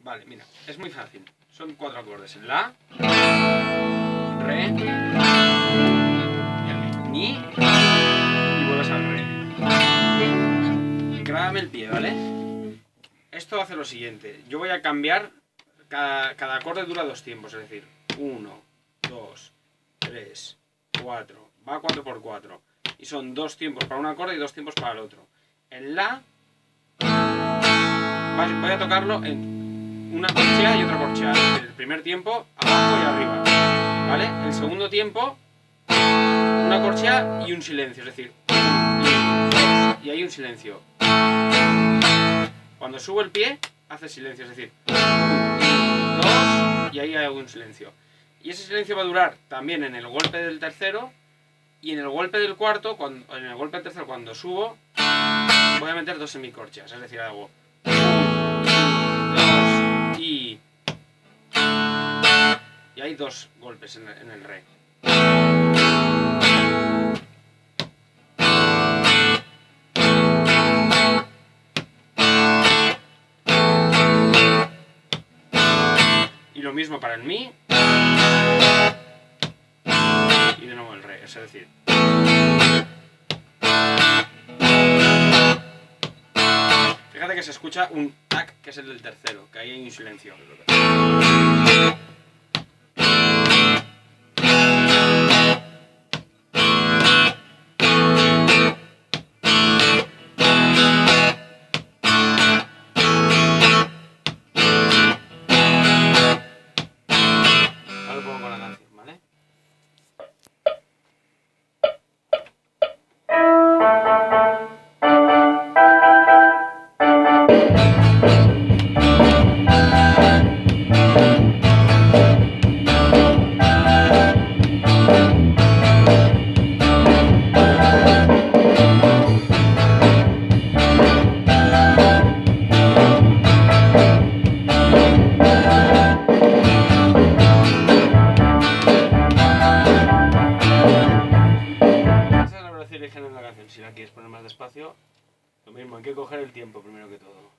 Vale, mira, es muy fácil. Son 4 acordes. El La, Re, el Mi y vuelves al Re. Grábame el pie, ¿vale? Esto hace lo siguiente. Yo voy a cambiar. Cada acorde dura 2 tiempos, es decir, 1, 2, 3, 4. Va 4 por 4. Y son 2 tiempos para un acorde y 2 tiempos para el otro. En La voy a tocarlo en una corchea y otra corchea. Es decir, el primer tiempo abajo y arriba, ¿vale? El segundo tiempo una corchea y un silencio, es decir, 1, 2, y hay un silencio. Cuando subo el pie hace silencio, es decir, 1, 2 y ahí hay un silencio. Y ese silencio va a durar también en el golpe del tercero y en el golpe del cuarto, en el golpe del tercero cuando subo voy a meter 2 semicorcheas, es decir, hago 1, 2 y hay 2 golpes en el Re. Y lo mismo para el Mi y de nuevo el Re, es decir, fíjate que se escucha un tac, que es el del tercero, que ahí hay un silencio. Ahora lo pongo con la canción, ¿vale? En la canción. Si la quieres poner más despacio, lo mismo, hay que coger el tiempo primero que todo.